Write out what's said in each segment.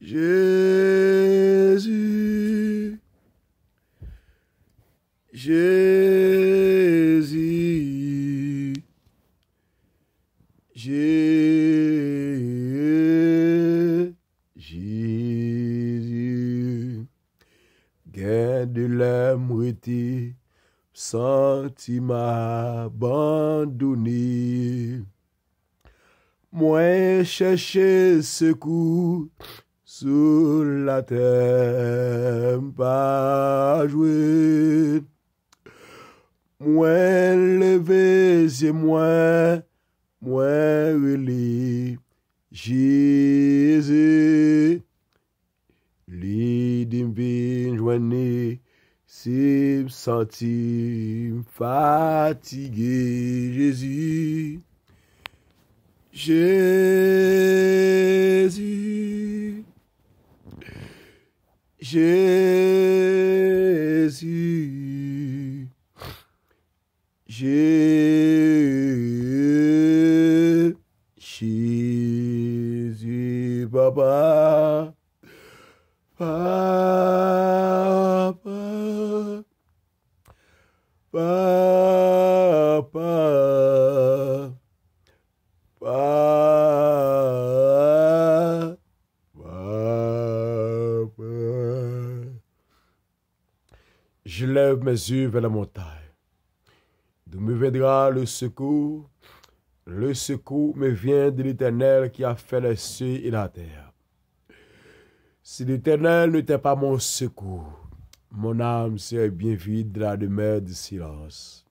Jésus, Jésus, Jésus, gain de l'âme senti m'abandonner. Moi chercher secours sous la terre, pas jouer. Moi lever c'est moi relé Jésus. Li dim vin joine si senti fatigué. Jésus, Jésus, Jésus, Jésus, Papa, Papa, Papa, Papa, Papa. Je lève mes yeux vers la montagne. D'où me viendra le secours? Le secours me vient de l'Éternel qui a fait les cieux et la terre. Si l'Éternel n'était pas mon secours, mon âme serait bien vide de la demeure du silence.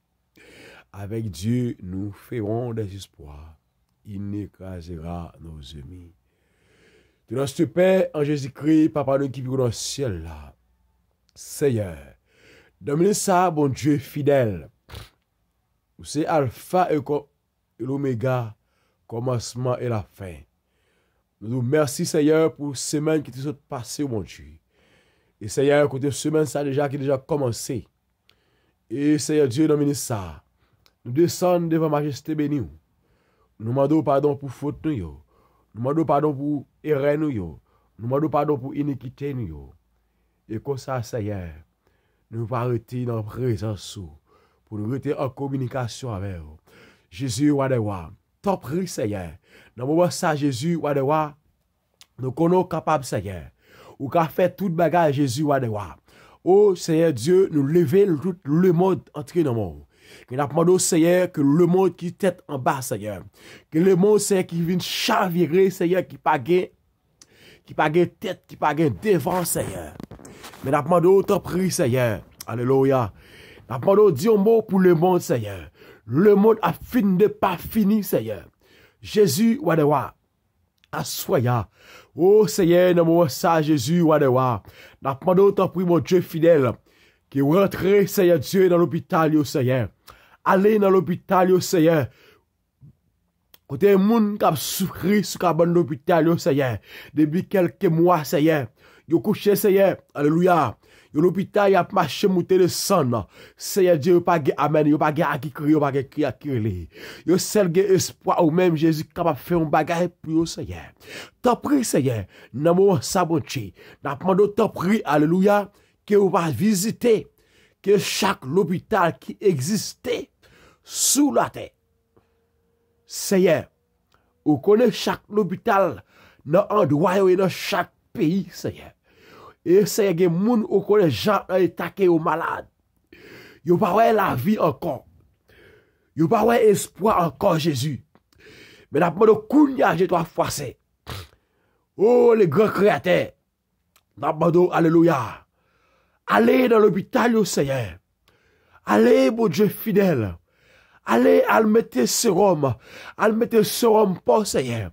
Avec Dieu, nous ferons des espoirs. Il n'écrasera nos ennemis. De notre Père en Jésus-Christ, Papa nous qui vit dans le ciel là. Seigneur, domine ça, bon Dieu fidèle. C'est Alpha et l'Oméga, commencement et la fin. Nous vous remercions, Seigneur, pour cette semaine qui est passée, mon Dieu. Et Seigneur, côté semaine, ça qui a déjà commencé. Et Seigneur Dieu, domine ça. Nous descendons devant Majesté bénie. Nous demandons pardon pour faute nous. Nous demandons pardon pour erreur nous. Nous demandons pardon pour iniquité nous. Et comme ça, Seigneur, nous pas arrêter dans la présence pour nous rester en communication avec vous. Jésus, Wadewa, t'en prie, Seigneur. Dans le moment ça, Jésus, Wadewa, nous connaissons capables, Seigneur. Ou qu'a fait toute bagarre, Jésus, Wadewa. Oh, Seigneur Dieu, nous lever tout le monde entré dans le monde. Que nous demandons, Seigneur, que le monde qui tête en bas, Seigneur. Que le monde, Seigneur, qui vient chavirer, Seigneur, qui pas tête, qui pas devant, Seigneur. Mais nous demandons, t'en prie, Seigneur. Alléluia. Nous demandons, dis un mot pour le monde, Seigneur. Le monde a fini de pas fini, Seigneur. Jésus, Wadewa. Assoya. Oh, Seigneur, dans mon ça, Jésus, Wadewa. Nous demandons, t'en prie, mon Dieu fidèle. Qui rentre, Seigneur Dieu, dans l'hôpital, Seigneur. Allez dans l'hôpital, Seigneur. Côté un monde qui a souffert sur l'hôpital, Seigneur. Depuis quelques mois, Seigneur. Yo couché, Seigneur. Alléluia. Yo l'hôpital, y a marché monté le sang. Seigneur Dieu, pas de amen. Yo pas de qui crie, yo pas de qui a crié. Yo seul espoir ou même Jésus capable de faire un bagage pour yo, Seigneur. T'en prie, Seigneur. Dans mon saboté. N'a demandé t'en prie, alléluia. Que vous va visiter. Que chaque hôpital qui existait sous la terre. Seigneur. Vous connaissez chaque hôpital dans un endroit et dans chaque pays, Seigneur. Et Seigneur, il y a des gens qui connaissent gens qui sont malades. Ils n'ont pas la vie encore. Ils n'ont pas espoir encore, Jésus. Mais la demande de Kounia, j'ai trois fois c'est. Oh, les grands créateurs. La demande, alléluia. Allez dans l'hôpital, Seigneur. Allez, mon Dieu fidèle. Allez, al mettez sérum. Al mettez sérum pour Seigneur.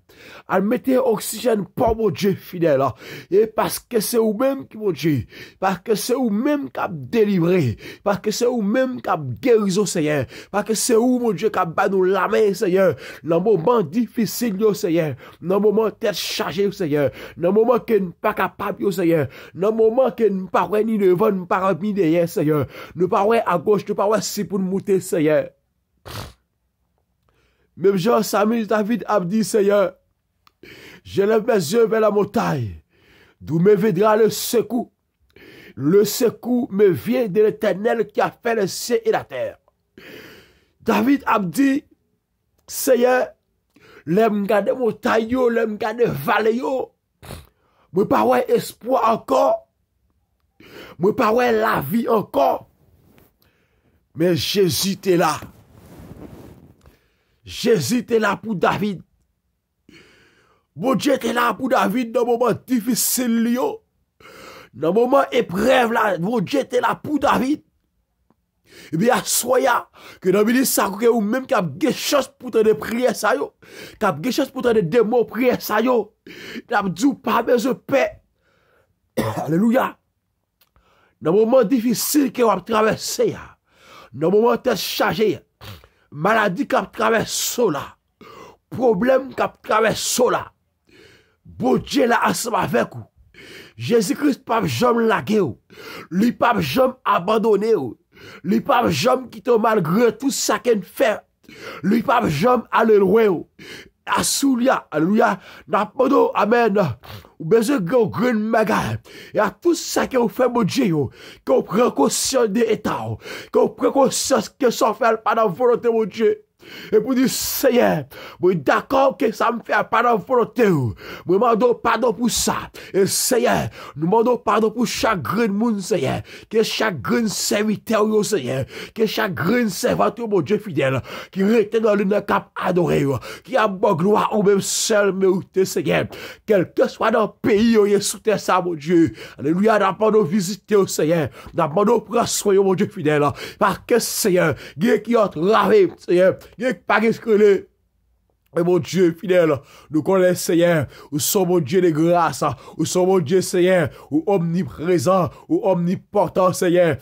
Al mettez oxygène pour mon Dieu fidèle. Et parce que c'est vous-même qui mon Dieu. Parce que c'est vous-même qui a délivré. Parce que c'est vous-même qui a guéri, Seigneur. Parce que c'est vous, mon Dieu, qui a battu la main, Seigneur. Dans le moment difficile, Seigneur. Dans le moment tête chargée, Seigneur. Dans le moment que nous pas capable, Seigneur. Dans le moment que nous pas ni devant, nous pas ni derrière, Seigneur. Nous pas à gauche, nous pas si pour nous monter, Seigneur. Même Jean Samuel David a dit, Seigneur, je lève mes yeux vers la montagne. D'où me viendra le secours? Le secours me vient de l'Éternel qui a fait le ciel et la terre. David a dit, Seigneur, l'aime garder montagne, l'aime garder vallée, moi pas ouais espoir encore, moi pas ouais la vie encore, mais Jésus est là. Jésus était là pour David. Bon Dieu était là pour David dans le moment difficile. Dans le moment épreuve là, bon Dieu était là pour David. Et bien, soyez que dans le ça, ou même qui a des choses pour te de prier ça, qui a des choses pour te de démons prier ça, n'a dit pas besoin de paix. Alléluia. Dans le moment difficile que vous avez traversé, dans le moment de chargé, maladie qui a traversé là, problème qui a traversé là, bon Dieu là ensemble avec vous. Jésus-Christ pas jamais lagué, lui pas jamais abandonné, lui pas jamais quitté malgré tout ça qu'il fait, lui pas jamais aller loin. Assoulia, alléluia, n'apporte, amen, ou besoin de grand magasin, et à tout ça que vous faites, mon Dieu, que vous prenez conscience de l'état, que vous prenez conscience que ça fait pas dans la volonté, mon Dieu. Et pour dire, Seigneur, moi d'accord que ça me fait pas dans la volonté, moi demandons pardon pour ça. Et Seigneur, nous demandons pardon pour chaque grain de monde, Seigneur, que chaque grain de serviteur, Seigneur, que chaque grain de serviteur, mon Dieu fidèle, qui reste dans le cap adoré, qui a bonne gloire ou même seul mérité, Seigneur, quel que soit dans le pays, où il est sous terre, ça, mon Dieu. Alléluia, n'apprendons visiter, Seigneur, n'apprendons prendre soin, mon Dieu fidèle, parce que, Seigneur, Dieu qui a travé, Seigneur, il n'y a pas de et mon Dieu fidèle, nous connaissons Seigneur, nous sommes mon Dieu de grâce, nous sommes mon Dieu Seigneur, ou omniprésent, ou omnipotent Seigneur,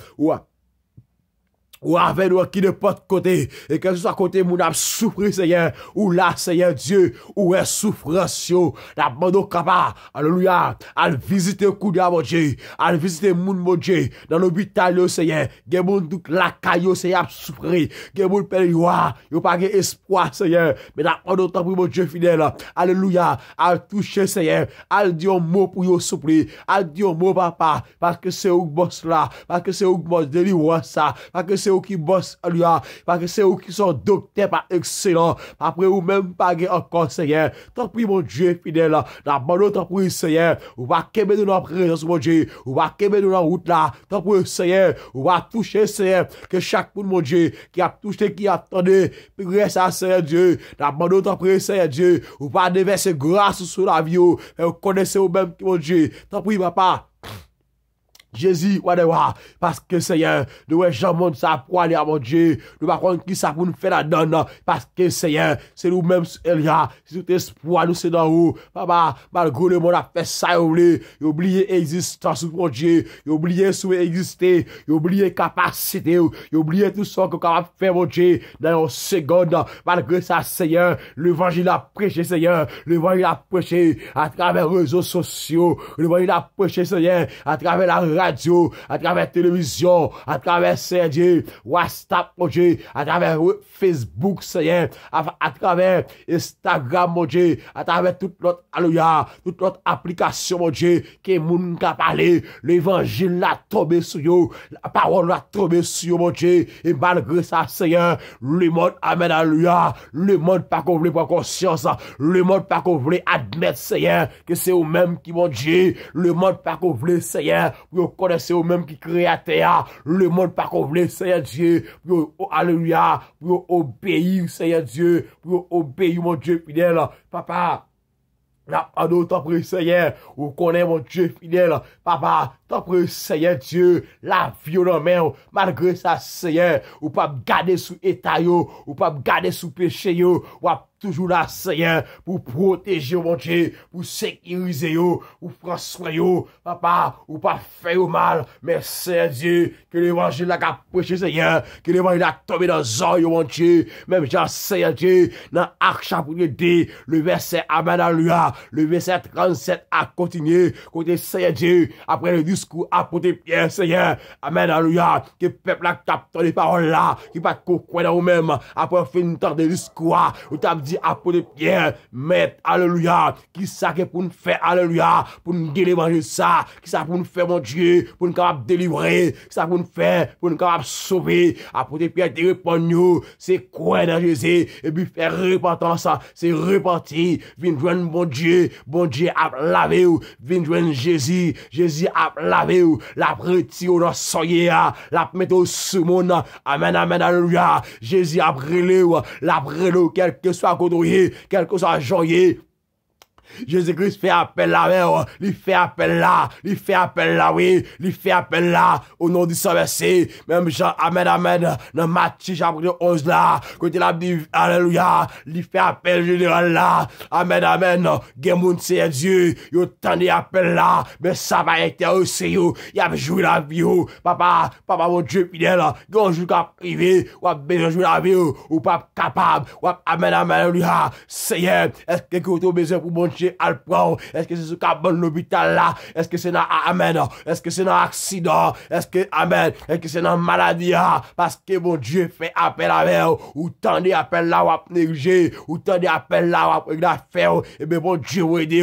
ou avec nous qui de pas de côté, et que ce soit côté moun a souffrir Seigneur, ou là Seigneur Dieu, ou est souffrance yo, la bande capable, alléluia, à visiter Koudia mon Dieu, à visiter moun mon Dieu, dans l'hôpital yo Seigneur, gen moun tout la caillou Seigneur souffrir, gen moun pèl yo pas gen espoir Seigneur, mais la bande temps pour mon Dieu fidèle, alléluia, à toucher Seigneur, à dire un mot pour yo souffrir, à dire un mot papa, parce que c'est où boss là, parce que c'est où boss délivrance ça, parce que c'est où qui bosse, alléluia, parce que c'est où qui sont docteurs pas excellents, après ou même pas encore Seigneur, tant pis mon Dieu fidèle, la bonne tant pis Seigneur, ou va québer de notre présence mon Dieu, ou va québer de notre route là, tant pis Seigneur, ou va toucher Seigneur, que chaque monde mon Dieu, qui a touché, qui attendait, grâce à Seigneur Dieu, la bonne tant pis Seigneur Dieu, ou va déverser grâce sur la vie, et vous connaissez vous-même mon Dieu, tant pis papa, Jésus, whatever, parce que Seigneur, nous jamais ça pour aller à mon Dieu, nous pas contre qui ça pour nous faire la donne, parce que Seigneur, c'est nous-mêmes, Elia, c'est tout espoir, nous c'est dans où, papa, malgré le monde a fait ça, oublié existence, mon Dieu, oublié sous exister, oublié capacité, oublié tout ça qu'on capable faire, mon Dieu, dans une seconde, malgré ça, Seigneur, l'évangile a prêché, Seigneur, l'évangile a prêché à travers les réseaux sociaux, l'évangile a prêché, Seigneur, à travers la radio, à travers télévision, à travers Dieu, WhatsApp, mon Dieu, à travers Facebook, Seigneur, à travers Instagram, mon Dieu, à travers toute notre, alléluia, toute notre application, mon Dieu, que moun ka parlé, l'évangile l'a tombé sur vous, la parole l'a tombé sur vous, mon Dieu, et malgré ça, Seigneur, le monde, amen, alléluia, le monde pas qu'on voulait prendre conscience, le monde pas qu'on voulait admettre, Seigneur, que c'est vous-même qui, mon Dieu, le monde pas qu'on voulait, Seigneur, pour connaissez vous-même qui créateur, le monde pas qu'on voulait, Seigneur Dieu, pour, alléluia, pour obéir, Seigneur Dieu, pour obéir, mon Dieu fidèle, papa. En d'autres prie, Seigneur, ou connaît mon Dieu fidèle, papa, t'en prie, Seigneur Dieu, la vie en main, malgré ça, Seigneur, ou pas garder sous état yo, ou pas garder sous péché yo, ou toujours là, Seigneur, pour protéger, mon Dieu, pour sécuriser yo, pour prendre soin yo, papa, ou pas faire mal, mais Seigneur Dieu, que l'évangile a prêché, Seigneur, que l'évangile a tombé dans les mon Dieu, même Jean, Seigneur Dieu, dans Acte chapitre 2, le verset Amen, alléluia, le verset 37 a continué, côté Seigneur Dieu, après le discours apôtre Pierre, Seigneur, Amen, alléluia, que le peuple a capté les paroles là, qui pas quoi dans vous-même, après fin temps de discours, ou t'as dit dit apôtre Pierre, maître, alléluia, qui ça que pour nous faire, alléluia, pour nous délivrer ça, qui ça pour nous faire, mon Dieu, pour nous capable délivrer, qui ça pour nous faire, pour nous capable sauver. Apôtre Pierre te répond nous, c'est quoi dans Jésus, et puis faire repentance, c'est repentir, vin joindre bon Dieu a lavé ou, vin joindre Jésus, Jésus a lavé ou, la retire dans soyez, la mettre au monde, amen, amen, alléluia, Jésus a brûlé ou, la brûlé quel que soit côté, quel que soit joyeux. Jésus-Christ fait appel là, il fait appel là, oui, il fait appel là, au nom du Saint-Verset, même Jean, amen, amen, dans Matthieu chapitre 11 là, quand il a dit, alléluia, il fait appel général là, amen, amen, Gemoun c'est Dieu, il tendez appel là, mais ça va être aussi, il a joué la vie, papa, mon Dieu fidèle, quand je suis privé, ou a besoin de jouer la vie, ou pas capable, ou amen, amen, alléluia, Seigneur, est-ce que tu as besoin pour mon Dieu? Est-ce que c'est ce qu'a bon l'hôpital là? Est-ce que c'est dans amen? Est-ce que c'est dans accident? Est-ce que amen? Est-ce que c'est dans maladie? Parce que mon Dieu fait appel à vous, ou tendez appel là, ou à négliger, ou tendez appel là, ou à faire, et bien bon Dieu vous aide,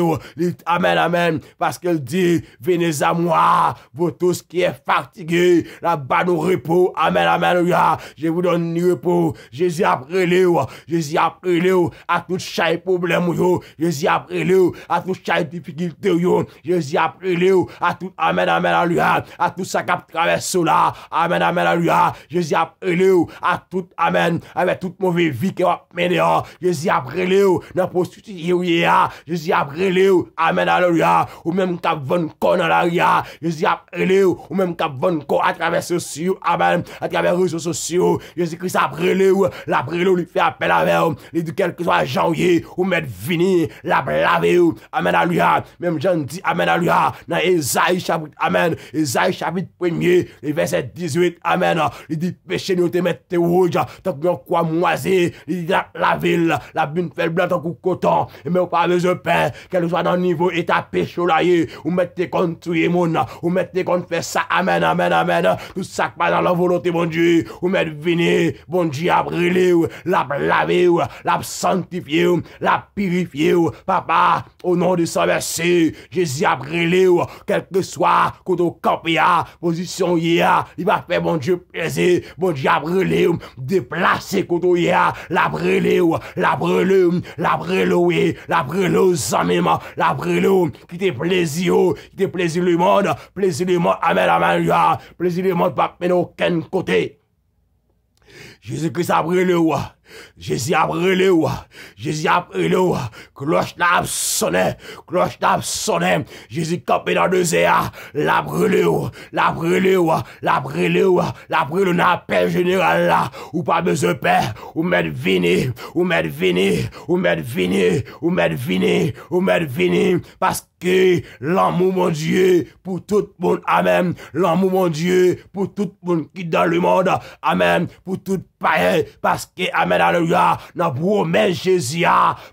amen, amen, parce qu'il dit, venez à moi, vous tous qui êtes fatigués, là-bas nous repos, amen, amen, alléluia, je vous donne du repos, Jésus a pris Jésus a pris à tout chaque problème, Jésus a pris à tout chaque difficulté, Jésus a pris à tout, amen, amen, alléluia, à tout ça qui traverse là, amen, amen, alléluia, Jésus a pris à tout, amen, avec toute mauvaise vie qui va mener, Jésus a pris dans la prostitution, Jésus a pris, amen, alléluia, ou même qu'à vendre corps dans l'arrière, Jésus a pris, ou même qu'à vendre corps à travers sociaux, amen, à travers les réseaux sociaux, Jésus-Christ a pris, la pris, lui fait appel à elle, il dit quel que soit janvier, ou mettre vini, la laver, amen, alléluia, même Jean dit, amen, alléluia, dans Esaïe chapitre, amen, Esaïe chapitre 1er, le verset 18, amen, il dit, péché nous te mettre rouge, tant que nous quoi moisi, il dit, la ville, la bune fait blanc, tant que coton, mais on parle de pain, qu'elle soit dans le niveau état péché là, ou mettez contre tout le monde, ou mettez contre faire ça, amen, amen, amen, tout ça qui va dans la volonté, bon Dieu, ou mettre venir, bon Dieu, à brûler, la laver, la sanctifier, la purifier, papa, au nom de son verset, Jésus a brûlé, quel que soit, quand on campe, position, il va faire, bon Dieu, plaisir, bon Dieu, a brûlé, déplacer, quand on la brûler, la brûler, la brûler, la brûler, zamima, la brûler, qui te plaisir, le monde, amen, amen, plaisir le monde, pas mener aucun côté. Jésus-Christ a brûlé, Jésus a brûlé, Jésus a brûlé, cloche n'a sonné, Jésus campé dans deux airs, la brûlé, n'a appel général là, ou pas besoin de paix, ou mettre vini, parce que l'amour, mon Dieu, pour tout le monde, amen, l'amour, mon Dieu, pour tout le monde qui est dans le monde, amen, pour tout païen, parce que, amen, alléluia, dans promesse Jésus,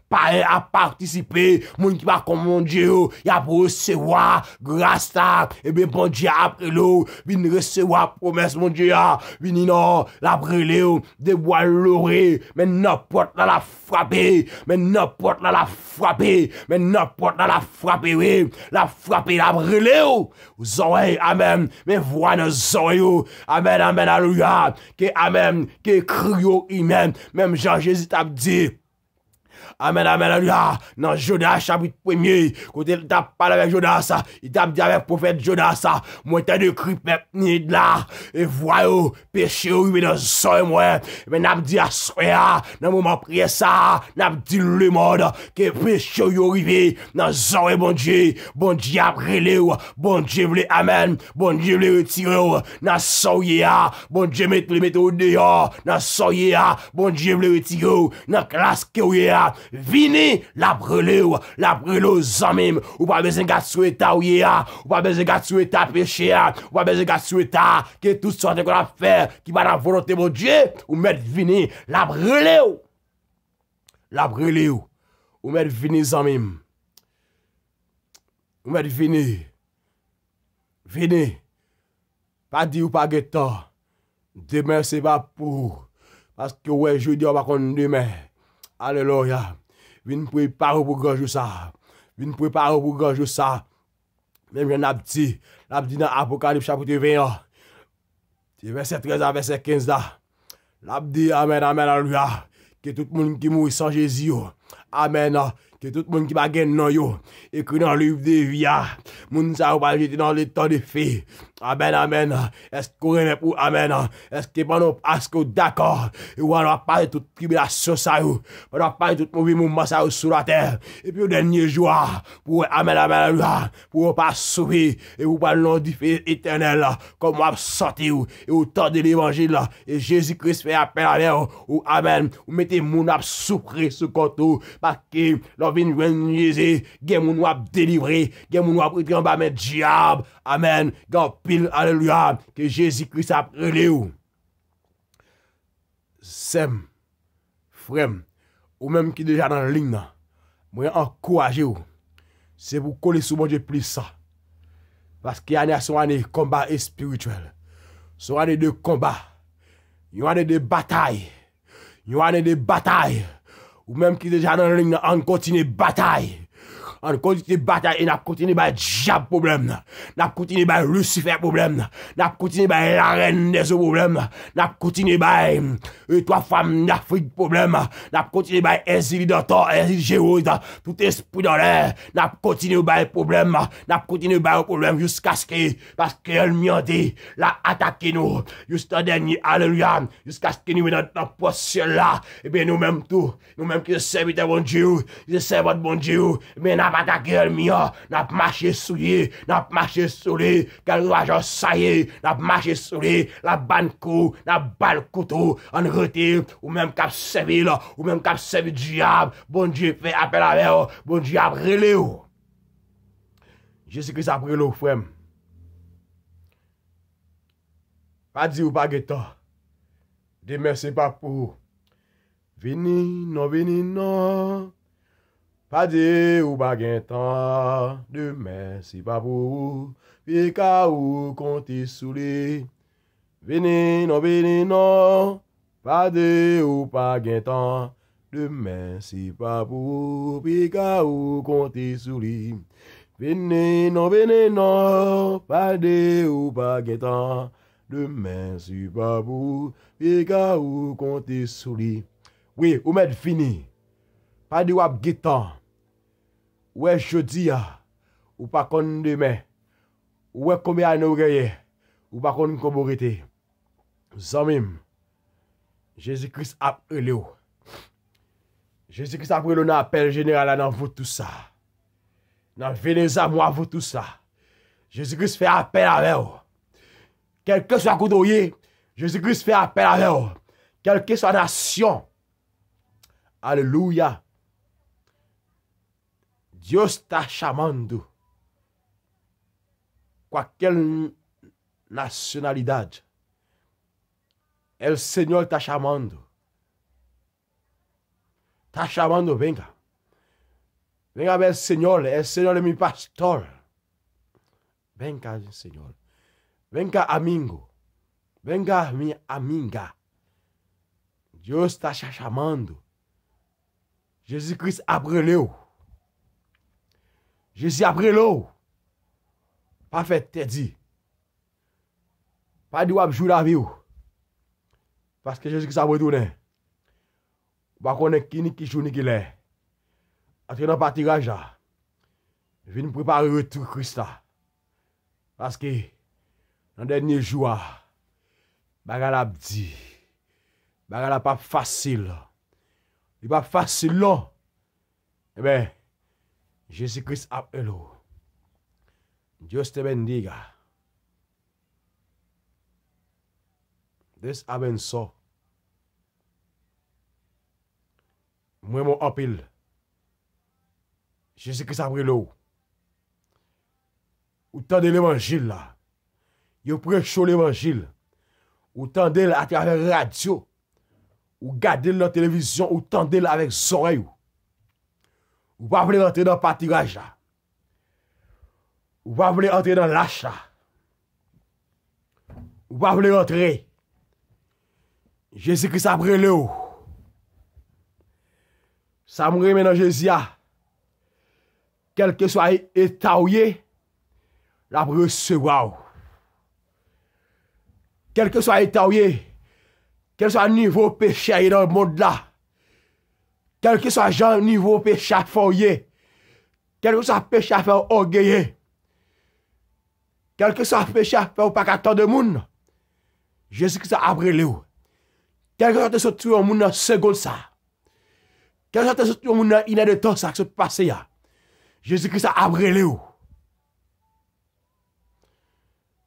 païen a participé, moun qui va comme mon Dieu, il a pour recevoir grâce là, et bien, bon Dieu, après l'eau, vin recevoir promesse, mon Dieu, vin non, la brûler, de bois l'oré, mais n'importe la frapper, oui, la frapper, la brûler, aux oreilles, amen, mais voix nos oreilles, amen, amen, alléluia, que, amen, que crio, même Jean-Jésus t'a dit, amen, amen, alléluia. Dans Jonas, chapitre 1er, quand il t'a parlé avec Jonas, il t'a dit avec le prophète Jonas, moi, t'as de cri, ni de là, et voyons, péché, mais dans son moi, mais n'a dit à soi, dans le moment prier ça, n'a dit le monde, que péché, arrivé, dans son bon Dieu, après les, bon Dieu, voulait, amen, bon Dieu, voulait retirer, dans son bon Dieu, mettre au dehors, dans son bon Dieu, voulait retirer, dans classe que vini la brûler aux amis, ou pas besoin de souhaiter ou pas besoin de souhaiter péché, ou pas besoin de souhaiter que tout sorte qu'on a fait qui va la volonté de Dieu, ou mettre vini la brûler ou mettre vini amis, ou mettre vini pas dire ou pas guettant demain c'est pas pour parce que ouais je dis on va qu'on demain. Alléluia. Vin préparer pour grand jour ça. Vin préparer pour grand jour ça. Même j'en a dit dans Apocalypse chapitre 21. Verset 13 à verset 15 là. L'a dit amen, amen, alléluia. Que tout le monde qui mourit sans Jésus, amen. Que tout le monde qui va gagner non yo, écrit dans le livre de vie, moun sa va jeter dans le temps de fée. Amen, amen. Est-ce qu'on est pour amen? Est-ce que pendant est-ce que d'accord? Et on va parler toute tribulation ça yo, on va parler tout mauvais moment ça sur la terre. Et puis au dernier jour, pour amen, amen, alléluia, pour pas sauver et vous parler nom du feu éternel comme on sorti et au temps de l'évangile et Jésus-Christ fait appel à l'air ou amen. Ou mettez moun à souffrir ce côté parce que vin jwenn Jésus, gen moun wap délivré, gen moun wap pris en bas men diable. Amen. Gan pile alléluia que Jésus-Christ a relé ou. Sem frère ou même qui déjà dans la ligne là, moi encourager ou. C'est pour coller sur mon Dieu plus ça. Parce qu'il y a son année combat spirituel. Son année de combat. Une année de bataille. Une année de bataille. Ou même qui déjà dans la ligne, on continue bataille. On continue bataille et on continue par diable problème. On continue par Lucifer problème. On continue par la reine des problèmes. On continue par trois femmes d'Afrique problème. On continue par Ezili d'Antor, Ezili Géoïde, tout esprit dans l'air. On continue par problème. On continue par problème jusqu'à ce que, parce qu'elle m'y a dit, la attaqué nous, jusqu'à dernier, alléluia, jusqu'à ce que nous dans notre poste là. Et bien nous-mêmes tout, nous-mêmes qui serviteurs bon Dieu, qui servent bon Dieu, mais n'a pas attaqué le mien, n'a marché sur lui, n'a marché sur lui, quel argent ça y est, n'a marché sur lui, la banne coup, n'a balle couteau, en retire, ou même cap servi là, ou même cap servi diable, bon Dieu fait appel à l'air, bon Dieu a relé ou. Jésus-Christ a pris l'eau, frère. Pas dire ou pas guettant. Demain c'est pas pour. Vini, non. Pas dire ou pas guettant. Demain c'est pas pour. Pika ou compter sous les. Vini, non. Pas dire ou pas guettant. Demain c'est pas pour. Pika ou compter sous les. Venez, non, pas de ou pas guettant. Demain, c'est pas vous, et gars ou compter sous lui. Oui, ou met fini. Pas de ou guettant. Ouais, jeudi, ou pas kon demain. Ouais, combien d'années ou gagne, ou pas kon comborité. Zamim, Jésus-Christ a relé ou. Jésus-Christ a relé un appel général dans vous tout ça. Dans Veneza, moi, vous tout ça. Jésus-Christ fait appel à vous. Quel que soit coudoyer, Jésus-Christ fait appel à vous. Quelle que soit nation. Alléluia. Dios está chamando. Qualquer nacionalidade. El Señor está chamando. Está chamando, venga. Venga ver el Señor es mi pastor. Venga, Señor. Venga, amigo. Venga, mi amiga. Dios está chamando. Jésus-Christ a brûlé. Jésus a brûlé. Pas fait te dit. Pas de ou jouer la vie. Parce que Jésus-Christ a retourné. Pas connaître qui joue ni qui l'est. Entre dans le tirage là, je viens préparer le retour Christ là. Parce que dans le dernier jour, bagarre a dit, bagarre pas facile. Il pas facile non. Eh bien, Jésus-Christ a hello. Dios te bendiga. Des abenço. Moi mon appel. Jésus-Christ a pris l'eau. Ou tendez l'évangile là. Vous prêchez l'évangile. Ou tendez à travers la radio. Ou gardez la télévision. Ou tendez avec son oreille. Ou pas voulez rentrer dans le pâturage là. Ou pas voulez entrer dans l'achat. Ou pas voulez rentrer. Jésus-Christ a pris l'eau. Ça me remet dans Jésus. Quel que soit l'état où il est, la recevoir. Quel que soit l'état où il est, quel que soit le niveau péché dans le monde là, quel que soit le niveau péché à faire, quel que soit le péché à faire orgueilleux, quel que soit le péché à faire pas qu'à tant de monde, Jésus-Christ a brûlé. Quel que soit le sorti au monde dans seconde ça, quel que soit le sorti au monde dans une heure de temps ça qui se passe là, Jésus-Christ a brûlé.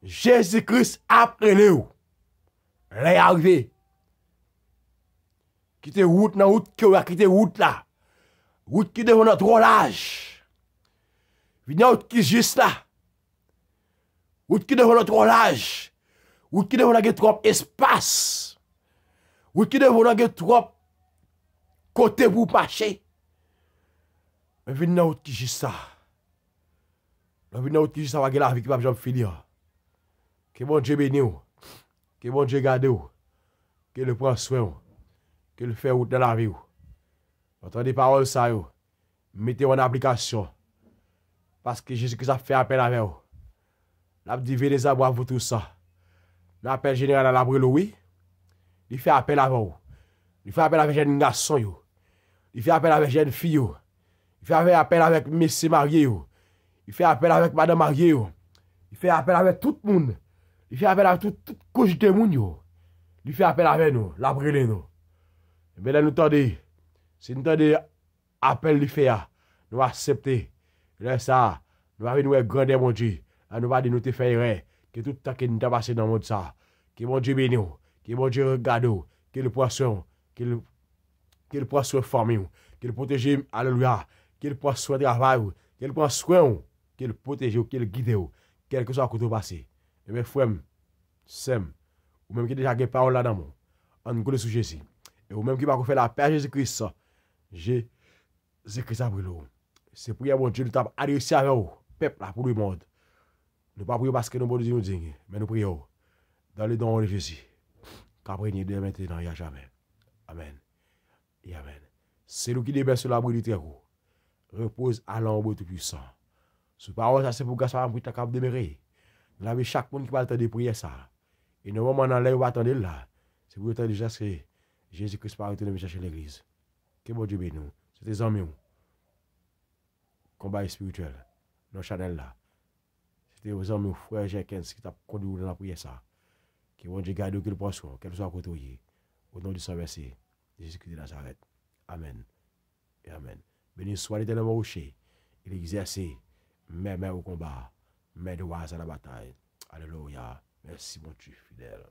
Jésus-Christ a brûlé. Là, il est arrivé. Quitte route dans route qui a quitté route là. Route qui devant notre roulage. Venez route qui juste là. Route qui devant notre roulage. Route qui devant notre trop espace. Route qui devant notre trop côté pour marcher. Mais venez route qui juste ça. Venez route qui juste ça va gagner la vie qui va jamais finir. Que bon Dieu bénisse. Que bon Dieu garde. Que le prend soin. Que le fait route dans la vie. Entendez paroles ça yo. Mettez en application. Parce que Jésus-Christ a fait appel avec vous. L'a dit venez à boire vous tout ça. L'appel général à la brûle oui. Il fait appel avec vous. Il fait appel avec jeune garçon yo. Il fait appel avec jeune fille yo. Il fait appel avec monsieur marié yo. Il fait appel avec madame mariée yo. Il fait appel avec tout le monde. Il fait appel avec toute couche de monde yo. Il fait appel avec nous, la brûler nous. Mais là nous tendez. Si nous tendez appel il fait nous accepter. Là ça, nous va nous grandeur mon Dieu. Là nous va dire nous te faire erreur que tout temps que nous t'a passé dans le monde ça. Que mon Dieu bénisse, que mon Dieu regarde, que le poisson, que le poisson forme, que le protège, alléluia, que le poisson travail, que le prend soin, que le protège, que le guide, quel que soit le côté passé. Et mes frères, sem, ou même qui déjà des paroles là-dedans, on connaît sur Jésus. Et ou même qui va faire la paix à Jésus-Christ, Jésus-Christ a brûlé. C'est pour mon Dieu, nous t'avons adressé avec vous, peuple là, pour le monde. Nous ne pas prions parce que nous bon Dieu nous dit, mais nous prions dans le nom de Jésus. Qu'après nous de maintenant et à jamais. Amen. Et amen. C'est nous qui débat sur la brûlure très haut. Repose à l'ombre tout puissant. Ce parole, ça c'est pour que ça va être capable de demeurer. Nous avons chaque monde qui va attendre de prier ça. Et nous moment dans l'air où attendre là, c'est pour attendre déjà que Jésus-Christ va retourner chercher l'église. Que bon Dieu bénisse nous. C'est des amis. Combat spirituel. Dans Chanel là. C'était aux amis, frère Jenkins qui t'a conduit dans la prière ça. Que bon Dieu garde que le poisson, qu'elle soit côtoyée. Au nom du Saint-Verset, Jésus-Christ de Nazareth. Amen. Et amen. Béni soit l'éternel rocher. Il exerce mes mains au combat, mes doigts à la bataille. Alléluia. Merci mon Dieu fidèle.